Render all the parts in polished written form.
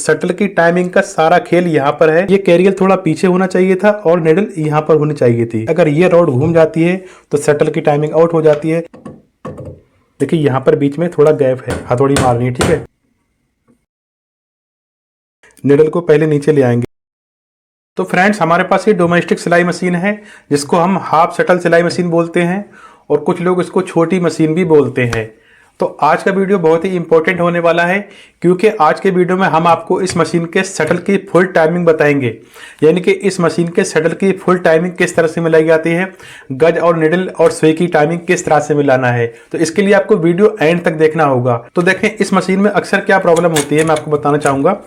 Shuttle की timing का सारा खेल यहाँ पर है। ये कैरियल थोड़ा पीछे होना चाहिए था और निडल यहाँ पर होनी चाहिए थी। अगर ये रॉड घूम जाती है तो शटल की टाइमिंग आउट हो जाती है। देखिए यहाँ पर बीच में थोड़ा गैप है, हथौड़ी मारनी है, ठीक है। निडल को पहले नीचे ले आएंगे। तो फ्रेंड्स, हमारे पास ये डोमेस्टिक सिलाई मशीन है जिसको हम हाफ शटल सिलाई मशीन बोलते हैं और कुछ लोग इसको छोटी मशीन भी बोलते हैं। तो आज का वीडियो बहुत ही इंपॉर्टेंट होने वाला है क्योंकि आज के वीडियो में हम आपको इस मशीन के शटल की फुल टाइमिंग बताएंगे। यानी कि इस मशीन के शटल की फुल टाइमिंग किस तरह से मिलाई जाती है, गज और निडल और सुई की टाइमिंग किस तरह से मिलाना है। तो इसके लिए आपको वीडियो एंड तक देखना होगा। तो देखें इस मशीन में अक्सर क्या प्रॉब्लम होती है, मैं आपको बताना चाहूँगा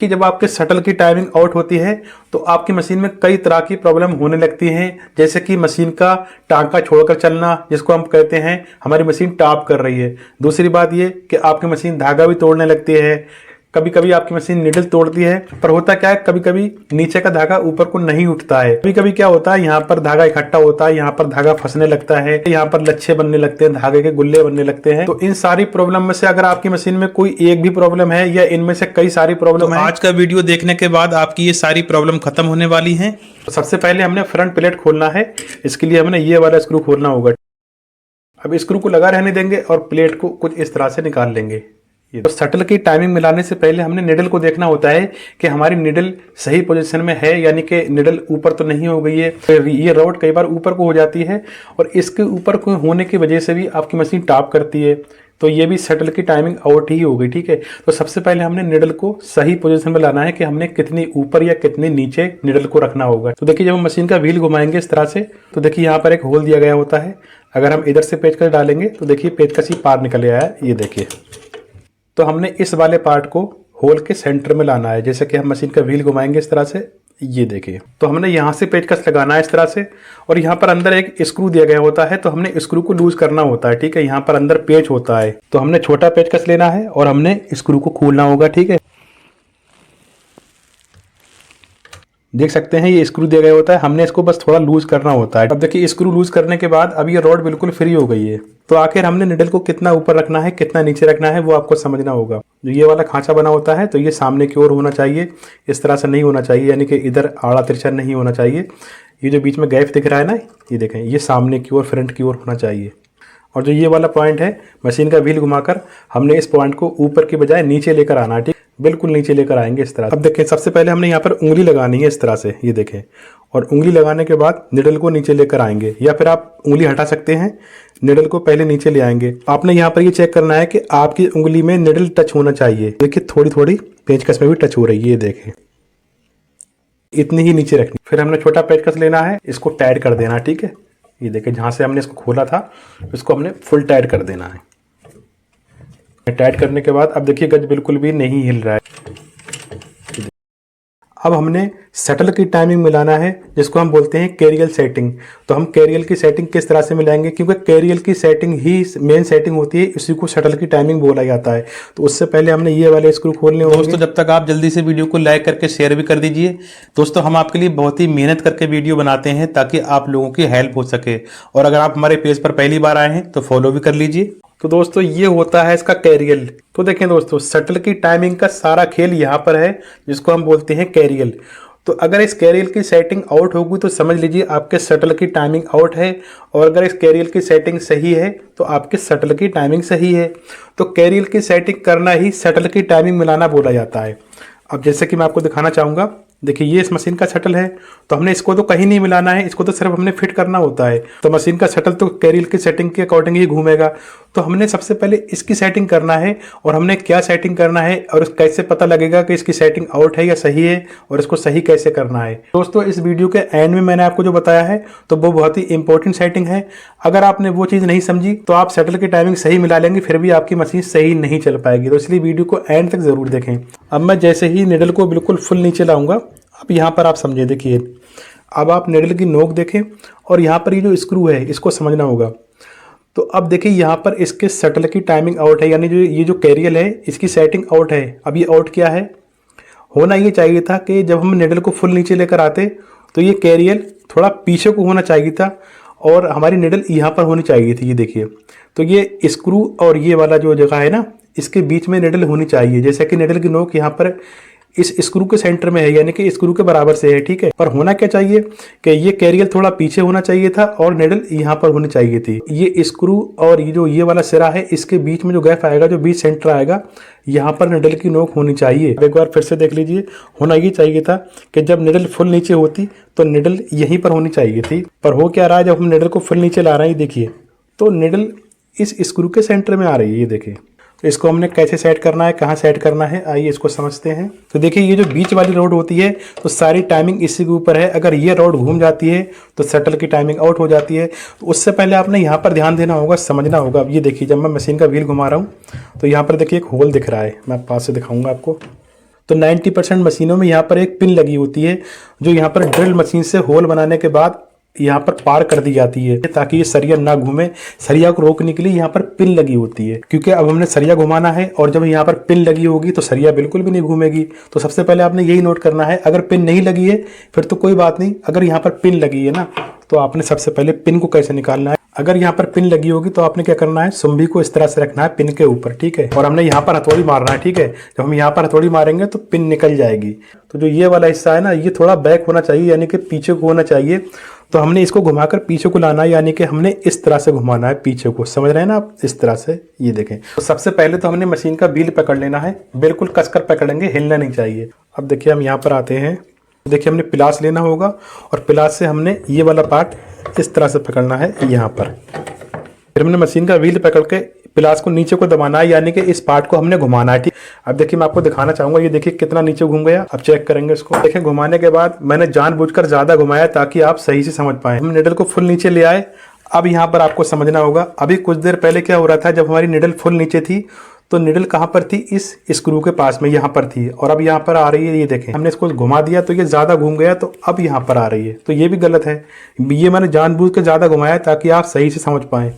कि जब आपके शटल की टाइमिंग आउट होती है तो आपकी मशीन में कई तरह की प्रॉब्लम होने लगती हैं। जैसे कि मशीन का टांका छोड़कर चलना, जिसको हम कहते हैं हमारी मशीन टॉप कर रही है। दूसरी बात ये कि आपकी मशीन धागा भी तोड़ने लगती है। कभी कभी आपकी मशीन निडल तोड़ती है, पर होता क्या है, कभी कभी नीचे का धागा ऊपर को नहीं उठता है। कभी कभी क्या होता है, यहाँ पर धागा इकट्ठा होता है, यहाँ पर धागा फंसने लगता है, यहाँ पर लच्छे बनने लगते हैं, धागे के गुल्ले बनने लगते हैं। तो इन सारी प्रॉब्लम में से अगर आपकी मशीन में कोई एक भी प्रॉब्लम है या इनमें से कई सारी प्रॉब्लम है, आज का वीडियो देखने के बाद आपकी ये सारी प्रॉब्लम खत्म होने वाली है। तो सबसे पहले हमने फ्रंट प्लेट खोलना है। इसके लिए हमने ये वाला स्क्रू खोलना होगा। अब स्क्रू को लगा रहने देंगे और प्लेट को कुछ इस तरह से निकाल लेंगे। तो शटल की टाइमिंग मिलाने से पहले हमने निडल को देखना होता है कि हमारी निडल सही पोजीशन में है, यानी कि निडल ऊपर तो नहीं हो गई है। तो ये रॉड कई बार ऊपर को हो जाती है और इसके ऊपर को होने की वजह से भी आपकी मशीन टॉप करती है। तो ये भी शटल की टाइमिंग आउट ही हो गई, ठीक है। तो सबसे पहले हमने निडल को सही पोजीशन में लाना है कि हमने कितनी ऊपर या कितनी नीचे निडल को रखना होगा। तो देखिए जब हम मशीन का व्हील घुमाएंगे इस तरह से, तो देखिए यहाँ पर एक होल दिया गया होता है। अगर हम इधर से पेचकस डालेंगे तो देखिए पेचकस ही पार निकल आया है, ये देखिए। तो हमने इस वाले पार्ट को होल के सेंटर में लाना है। जैसे कि हम मशीन का व्हील घुमाएंगे इस तरह से, ये देखिए। तो हमने यहाँ से पेचकस लगाना है इस तरह से और यहाँ पर अंदर एक स्क्रू दिया गया होता है, तो हमने स्क्रू को लूज करना होता है, ठीक है। यहाँ पर अंदर पेच होता है, तो हमने छोटा पेचकस लेना है और हमने स्क्रू को खोलना होगा, ठीक है। देख सकते हैं ये स्क्रू दिया गया होता है, हमने इसको बस थोड़ा लूज करना होता है। अब देखिए स्क्रू लूज करने के बाद अब ये रॉड बिल्कुल फ्री हो गई है। तो आखिर हमने निडल को कितना ऊपर रखना है, कितना नीचे रखना है, वो आपको समझना होगा। जो ये वाला खांचा बना होता है तो ये सामने की ओर होना चाहिए, इस तरह से नहीं होना चाहिए, यानी कि इधर आड़ा तिरछा नहीं होना चाहिए। ये जो बीच में गैप दिख रहा है ना, ये देखें, ये सामने की ओर, फ्रंट की ओर होना चाहिए। और जो ये वाला पॉइंट है, मशीन का व्हील घुमाकर हमने इस पॉइंट को ऊपर की बजाय नीचे लेकर आना है, ठीक, बिल्कुल नीचे लेकर आएंगे इस तरह। अब देखें सबसे पहले हमने यहाँ पर उंगली लगानी है इस तरह से, ये देखें। और उंगली लगाने के बाद निडल को नीचे लेकर आएंगे, या फिर आप उंगली हटा सकते हैं, निडल को पहले नीचे ले आएंगे। आपने यहाँ पर ये चेक करना है कि आपकी उंगली में निडल टच होना चाहिए। देखिए थोड़ी थोड़ी पेचकस में भी टच हो रही है, ये देखें, इतनी ही नीचे रखनी। फिर हमने छोटा पेचकस लेना है, इसको टाइट कर देना, ठीक है। ये देखिए जहाँ से हमने इसको खोला था इसको हमने फुल टाइट कर देना है। टाइट करने के बाद अब देखिए गज बिल्कुल भी नहीं हिल रहा है। अब हमने शटल की टाइमिंग मिलाना है, जिसको हम बोलते हैं कैरियल सेटिंग। तो हम कैरियल की सेटिंग किस तरह से मिलाएंगे, क्योंकि कैरियल की सेटिंग ही मेन सेटिंग होती है, इसी को शटल की टाइमिंग बोला जाता है। तो उससे पहले हमने ये वाले स्क्रू खोलने होंगे। दोस्तों जब तक आप जल्दी से वीडियो को लाइक करके शेयर भी कर दीजिए। दोस्तों हम आपके लिए बहुत ही मेहनत करके वीडियो बनाते हैं ताकि आप लोगों की हेल्प हो सके। और अगर आप हमारे पेज पर पहली बार आए हैं तो फॉलो भी कर लीजिए। तो दोस्तों ये होता है इसका कैरियल। तो देखें दोस्तों, शटल की टाइमिंग का सारा खेल यहाँ पर है, जिसको हम बोलते हैं कैरियल। तो अगर इस कैरियल की सेटिंग आउट होगी तो समझ लीजिए आपके शटल की टाइमिंग आउट है, और अगर इस कैरियल की सेटिंग सही है तो आपके शटल की टाइमिंग सही है। तो कैरियल की सेटिंग करना ही शटल की टाइमिंग मिलाना बोला जाता है। अब जैसे कि मैं आपको दिखाना चाहूँगा, देखिए ये इस मशीन का शटल है, तो हमने इसको तो कहीं नहीं मिलाना है, इसको तो सिर्फ हमने फिट करना होता है। तो मशीन का शटल तो कैरियल की सेटिंग के अकॉर्डिंग ही घूमेगा। तो हमने सबसे पहले इसकी सेटिंग करना है, और हमने क्या सेटिंग करना है और कैसे पता लगेगा कि इसकी सेटिंग आउट है या सही है, और इसको सही कैसे करना है। दोस्तों इस वीडियो के एंड में मैंने आपको जो बताया है तो वो बहुत ही इंपॉर्टेंट सेटिंग है। अगर आपने वो चीज़ नहीं समझी तो आप शटल की टाइमिंग सही मिला लेंगे, फिर भी आपकी मशीन सही नहीं चल पाएगी। तो इसलिए वीडियो को एंड तक जरूर देखें। अब मैं जैसे ही निडल को बिल्कुल फुल नीचे लाऊंगा, अब यहाँ पर आप समझे, देखिए अब आप निडल की नोक देखें और यहाँ पर ये जो स्क्रू है इसको समझना होगा। तो अब देखिए यहाँ पर इसके शटल की टाइमिंग आउट है, यानी जो ये जो कैरियल है इसकी सेटिंग आउट है। अब ये आउट क्या है, होना ये चाहिए था कि जब हम निडल को फुल नीचे लेकर आते तो ये कैरियल थोड़ा पीछे को होना चाहिए था, और हमारी निडल यहाँ पर होनी चाहिए थी, ये देखिए। तो ये स्क्रू और ये वाला जो जगह है ना, इसके बीच में निडल होनी चाहिए। जैसे कि निडल की नोक यहाँ पर इस स्क्रू के सेंटर में है, यानी कि स्क्रू के बराबर से है, ठीक है। पर होना क्या चाहिए कि ये कैरियल थोड़ा पीछे होना चाहिए था और निडल यहाँ पर होनी चाहिए थी। ये स्क्रू और ये जो ये वाला सिरा है, इसके बीच में जो गैप आएगा, जो बीच सेंटर आएगा, यहाँ पर निडल की नोक होनी चाहिए। एक बार फिर से देख लीजिए, होना ये चाहिए था कि जब निडल फुल नीचे होती तो निडल यहीं पर होनी चाहिए थी। पर हो क्या रहा है, जब हम निडल को फुल नीचे ला रहे हैं, देखिए, तो निडल इस स्क्रू के सेंटर में आ रही है, ये देखिए। तो इसको हमने कैसे सेट करना है, कहाँ सेट करना है, आइए इसको समझते हैं। तो देखिए, ये जो बीच वाली रोड होती है, तो सारी टाइमिंग इसी के ऊपर है। अगर ये रोड घूम जाती है तो शटल की टाइमिंग आउट हो जाती है। तो उससे पहले आपने यहाँ पर ध्यान देना होगा, समझना होगा। अब ये देखिए, जब मैं मशीन का व्हील घुमा रहा हूँ तो यहाँ पर देखिए एक होल दिख रहा है, मैं पास से दिखाऊंगा आपको। तो 90% मशीनों में यहाँ पर एक पिन लगी होती है, जो यहाँ पर ड्रिल मशीन से होल बनाने के बाद यहाँ पर पार कर दी जाती है, ताकि ये सरिया ना घूमे। सरिया को रोकने के लिए यहाँ पर पिन लगी होती है, क्योंकि अब हमने सरिया घुमाना है और जब यहाँ पर पिन लगी होगी तो सरिया बिल्कुल भी नहीं घूमेगी। तो सबसे पहले आपने यही नोट करना है। अगर पिन नहीं लगी है फिर तो कोई बात नहीं, अगर यहाँ पर पिन लगी है ना, तो आपने सबसे पहले पिन को कैसे निकालना है। अगर यहाँ पर पिन लगी होगी तो आपने क्या करना है, सुम्बी को इस तरह से रखना है पिन के ऊपर, ठीक है। और हमने यहाँ पर हथौड़ी मारना है, ठीक है। जब हम यहाँ पर हथौड़ी मारेंगे तो पिन निकल जाएगी। तो जो ये वाला हिस्सा है ना, ये थोड़ा बैक होना चाहिए, यानी कि पीछे को होना चाहिए। तो हमने इसको घुमाकर पीछे को लाना है, यानी कि हमने इस तरह से घुमाना है पीछे को, समझ रहे हैं ना आप, इस तरह से। ये देखें, तो सबसे पहले तो हमने मशीन का व्हील पकड़ लेना है, बिल्कुल कसकर पकड़ेंगे, हिलना नहीं चाहिए। अब देखिए, हम यहाँ पर आते हैं। देखिए, हमने प्लास लेना होगा और प्लास से हमने ये वाला पार्ट इस तरह से पकड़ना है यहाँ पर। फिर हमने मशीन का व्हील पकड़ के प्लास को नीचे को दबाना है, यानी कि इस पार्ट को हमने घुमाना है, ठीक। अब देखिए, मैं आपको दिखाना चाहूंगा, ये देखिए कितना नीचे घूम गया। अब चेक करेंगे इसको। देखिए, घुमाने के बाद मैंने जानबूझकर ज्यादा घुमाया ताकि आप सही से समझ पाए। हम निडल को फुल नीचे ले आए। अब यहाँ पर आपको समझना होगा, अभी कुछ देर पहले क्या हो रहा था, जब हमारी निडल फुल नीचे थी तो निडल कहाँ पर थी, इस स्क्रू के पास में, यहाँ पर थी। और अब यहाँ पर आ रही है, ये देखें, हमने इसको घुमा दिया तो ये ज़्यादा घूम गया, तो अब यहाँ पर आ रही है। तो ये भी गलत है, ये मैंने जानबूझ के ज़्यादा घुमाया ताकि आप सही से समझ पाएँ।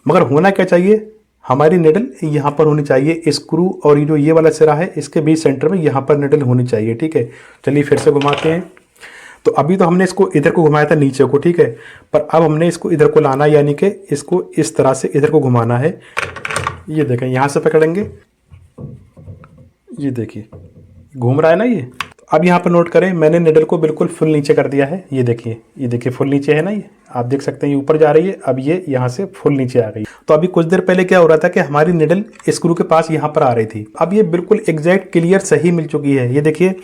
मगर होना क्या चाहिए, हमारी निडल यहाँ पर होनी चाहिए। स्क्रू और ये जो ये वाला सिरा है, इसके बीच सेंटर में यहाँ पर निडल होनी चाहिए, ठीक है। चलिए फिर से घुमाते हैं। तो अभी तो हमने इसको इधर को घुमाया था नीचे को, ठीक है। पर अब हमने इसको इधर को लाना है, यानी कि इसको इस तरह से इधर को घुमाना है। ये देखें, यहाँ से पकड़ेंगे, ये देखिए घूम रहा है ना ये। अब यहाँ पर नोट करें, मैंने निडल को बिल्कुल फुल नीचे कर दिया है। ये देखिए फुल नीचे है ना, ये आप देख सकते हैं, ये ऊपर जा रही है। अब ये यहाँ से फुल नीचे आ गई। तो अभी कुछ देर पहले क्या हो रहा था कि हमारी निडल स्क्रू के पास यहाँ पर आ रही थी। अब ये बिल्कुल एग्जैक्ट क्लियर सही मिल चुकी है। ये देखिए,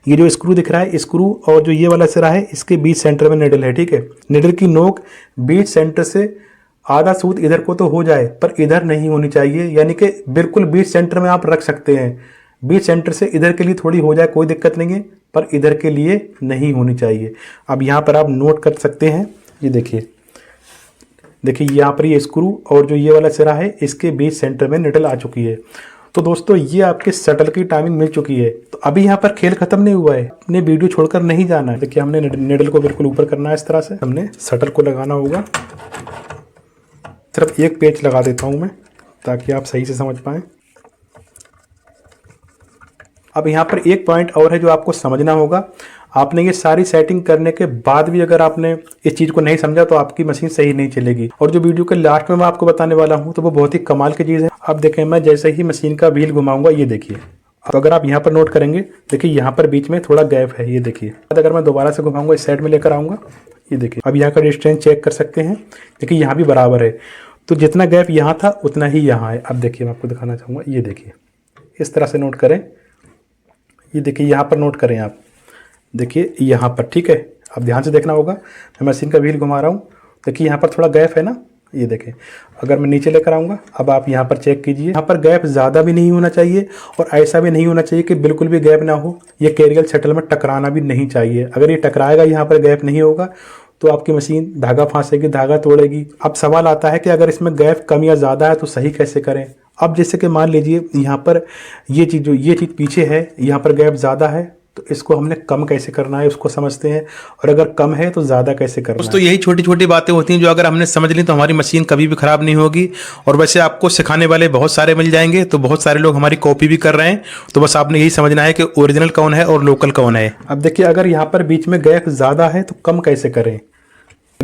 ये जो स्क्रू दिख रहा है, स्क्रू और जो ये वाला सिरा है, इसके बीच सेंटर में निडल है, ठीक है। निडल की नोक बीच सेंटर से आधा सूत इधर को तो हो जाए, पर इधर नहीं होनी चाहिए, यानी कि बिल्कुल बीच सेंटर में आप रख सकते हैं। बीच सेंटर से इधर के लिए थोड़ी हो जाए, कोई दिक्कत नहीं है, पर इधर के लिए नहीं होनी चाहिए। अब यहाँ पर आप नोट कर सकते हैं, ये देखिए यहाँ पर ये स्क्रू और जो ये वाला सिरा है, इसके बीच सेंटर में निडल आ चुकी है। तो दोस्तों, ये आपके शटल की टाइमिंग मिल चुकी है। तो अभी यहाँ पर खेल खत्म नहीं हुआ है, अपने वीडियो छोड़कर नहीं जाना है। देखिए, हमने निडल को बिल्कुल ऊपर करना है, इस तरह से हमने शटल को लगाना होगा। सिर्फ एक पेच लगा देता हूँ मैं, ताकि आप सही से समझ पाएँ। अब यहाँ पर एक पॉइंट और है जो आपको समझना होगा। आपने ये सारी सेटिंग करने के बाद भी अगर आपने इस चीज़ को नहीं समझा तो आपकी मशीन सही नहीं चलेगी। और जो वीडियो के लास्ट में मैं आपको बताने वाला हूँ, तो वो बहुत ही कमाल की चीज़ है। अब देखें, मैं जैसे ही मशीन का व्हील घुमाऊंगा, ये देखिए, तो अगर आप यहाँ पर नोट करेंगे, देखिए यहाँ पर बीच में थोड़ा गैप है, ये देखिए। अगर मैं दोबारा से घुमाऊंगा, इस साइड में लेकर आऊँगा, ये देखिए। अब यहाँ का डिस्टेंस चेक कर सकते हैं, देखिए यहाँ भी बराबर है। तो जितना गैप यहाँ था उतना ही यहाँ है। अब देखिए, मैं आपको दिखाना चाहूँगा, ये देखिए, इस तरह से नोट करें। ये देखिए, यहाँ पर नोट करें आप, देखिए यहाँ पर, ठीक है। अब ध्यान से देखना होगा, मैं मशीन का व्हील घुमा रहा हूँ, देखिए यहाँ पर थोड़ा गैप है ना, ये देखें। अगर मैं नीचे लेकर आऊँगा, अब आप यहाँ पर चेक कीजिए, यहाँ पर गैप ज़्यादा भी नहीं होना चाहिए और ऐसा भी नहीं होना चाहिए कि बिल्कुल भी गैप ना हो। ये कैरियल शटल में टकराना भी नहीं चाहिए। अगर ये टकराएगा, यहाँ पर गैप नहीं होगा, तो आपकी मशीन धागा फांसेगी, धागा तोड़ेगी। अब सवाल आता है कि अगर इसमें गैप कम या ज़्यादा है तो सही कैसे करें। अब जैसे कि मान लीजिए यहाँ पर ये चीज़ पीछे है, यहाँ पर गैप ज़्यादा है, तो इसको हमने कम कैसे करना है उसको समझते हैं। और अगर कम है तो ज़्यादा कैसे करना है। दोस्तों, यही छोटी छोटी बातें होती हैं जो अगर हमने समझ ली तो हमारी मशीन कभी भी ख़राब नहीं होगी। और वैसे आपको सिखाने वाले बहुत सारे मिल जाएंगे, तो बहुत सारे लोग हमारी कॉपी भी कर रहे हैं। तो बस आपने यही समझना है कि ओरिजिनल कौन है और लोकल कौन है। अब देखिए, अगर यहाँ पर बीच में गैप ज़्यादा है तो कम कैसे करें।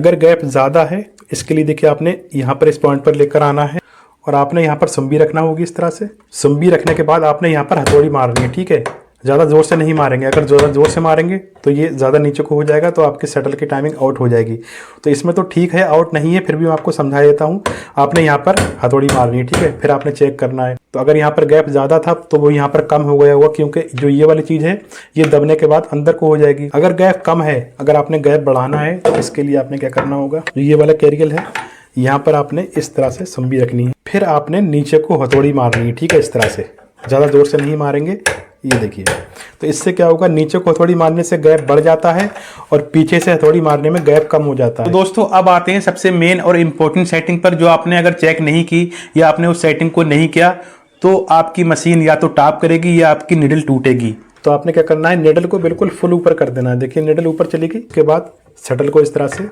अगर गैप ज़्यादा है इसके लिए देखिए आपने यहाँ पर इस पॉइंट पर लेकर आना है और आपने यहाँ पर सुम्बी रखना होगी। इस तरह से सुम्बी रखने के बाद आपने यहाँ पर हथौड़ी मारनी है, ठीक है। ज़्यादा ज़ोर से नहीं मारेंगे, अगर ज़्यादा ज़ोर से मारेंगे तो ये ज़्यादा नीचे को हो जाएगा तो आपकी शटल की टाइमिंग आउट हो जाएगी। तो इसमें तो ठीक है, आउट नहीं है, फिर भी मैं आपको समझा देता हूँ। आपने यहाँ पर हथौड़ी मारनी है, ठीक है, फिर आपने चेक करना है। तो अगर यहाँ पर गैप ज़्यादा था तो वो यहाँ पर कम हो गया होगा, क्योंकि जो ये वाली चीज़ है ये दबने के बाद अंदर को हो जाएगी। अगर गैप कम है, अगर आपने गैप बढ़ाना है तो इसके लिए आपने क्या करना होगा, जो ये वाला कैरियल है यहाँ पर आपने इस तरह से सुम्बी रखनी है, फिर आपने नीचे को हथौड़ी मारनी है, ठीक है। इस तरह से ज़्यादा ज़ोर से नहीं मारेंगे, ये देखिए। तो इससे क्या होगा, नीचे को हथौड़ी मारने से गैप बढ़ जाता है और पीछे से हथौड़ी मारने में गैप कम हो जाता है। तो दोस्तों अब आते हैं सबसे मेन और इम्पोर्टेंट सेटिंग पर, जो आपने अगर चेक नहीं की या आपने उस सेटिंग को नहीं किया तो आपकी मशीन या तो टॉप करेगी या आपकी निडल टूटेगी। तो आपने क्या करना है, निडल को बिल्कुल फुल ऊपर कर देना है। देखिए निडल ऊपर चलेगी, उसके बाद शटल को इस तरह से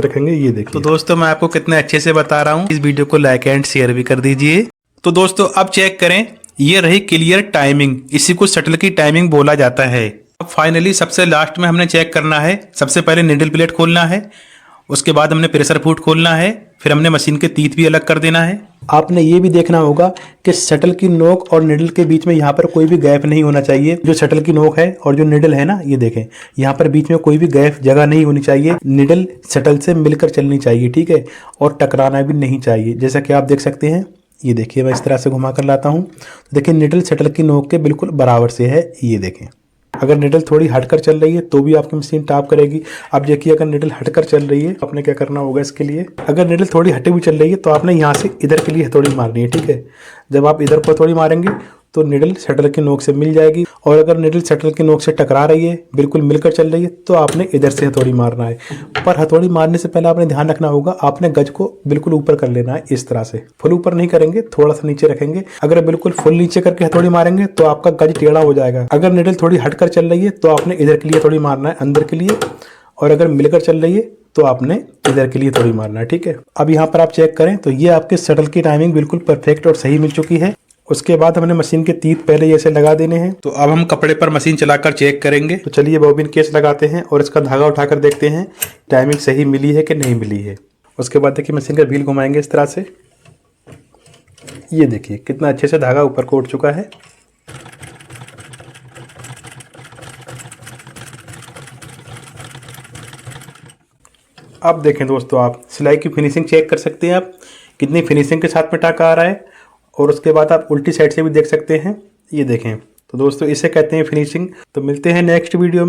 रखेंगे, ये देखिए। तो दोस्तों मैं आपको कितने अच्छे से बता रहा हूँ, इस वीडियो को लाइक एंड शेयर भी कर दीजिए। तो दोस्तों अब चेक करें, ये रही क्लियर टाइमिंग, इसी को शटल की टाइमिंग बोला जाता है। अब फाइनली सबसे लास्ट में हमने चेक करना है, सबसे पहले निडल प्लेट खोलना है, उसके बाद हमने प्रेशर फुट खोलना है, फिर हमने मशीन के तीत भी अलग कर देना है। आपने ये भी देखना होगा कि शटल की नोक और निडल के बीच में यहाँ पर कोई भी गैप नहीं होना चाहिए। जो शटल की नोक है और जो निडल है ना, ये देखें, यहाँ पर बीच में कोई भी गैप जगह नहीं होनी चाहिए। निडल शटल से मिलकर चलनी चाहिए, ठीक है, और टकराना भी नहीं चाहिए। जैसा कि आप देख सकते हैं, ये देखिए मैं इस तरह से घुमा कर लाता हूँ। तो देखिए निडल शटल की नोक के बिल्कुल बराबर से है, ये देखें। अगर निडल थोड़ी हटकर चल रही है तो भी आपकी मशीन टॉप करेगी। अब देखिए अगर निडल हटकर चल रही है, आपने क्या करना होगा इसके लिए, अगर निडल थोड़ी हटी हुई चल रही है तो आपने यहाँ से इधर के लिए हथौड़ी मारनी है, ठीक है। जब आप इधर को हथौड़ी मारेंगे तो निडल शटल की नोक से मिल जाएगी, और अगर निडल शटल की नोक से टकरा रही है, बिल्कुल मिलकर चल रही है, तो आपने इधर से हथौड़ी मारना है। पर हथौड़ी मारने से पहले आपने ध्यान रखना होगा, आपने गज को बिल्कुल ऊपर कर लेना है। इस तरह से फुल ऊपर नहीं करेंगे, थोड़ा सा नीचे रखेंगे। अगर बिल्कुल फुल नीचे करके हथौड़ी मारेंगे तो आपका गज टेढ़ा हो जाएगा। अगर निडल थोड़ी हटकर चल रही है तो आपने इधर के लिए हथौड़ी मारना है, अंदर के लिए, और अगर मिलकर चल रही है तो आपने इधर के लिए थोड़ी मारना है, ठीक है। अब यहाँ पर आप चेक करें तो ये आपके शटल की टाइमिंग बिल्कुल परफेक्ट और सही मिल चुकी है। उसके बाद हमने मशीन के तीत पहले जैसे लगा देने हैं। तो अब हम कपड़े पर मशीन चलाकर चेक करेंगे। तो चलिए बॉबिन केस लगाते हैं और इसका धागा उठाकर देखते हैं टाइमिंग सही मिली है कि नहीं मिली है। उसके बाद देखिए मशीन का व्हील घुमाएंगे इस तरह से, ये देखिए कितना अच्छे से धागा ऊपर को उठ चुका है। अब देखें दोस्तों, आप सिलाई की फिनिशिंग चेक कर सकते हैं, आप कितनी फिनिशिंग के साथ में टाका आ रहा है। और उसके बाद आप उल्टी साइड से भी देख सकते हैं, ये देखें। तो दोस्तों इसे कहते हैं फिनिशिंग। तो मिलते हैं नेक्स्ट वीडियो में।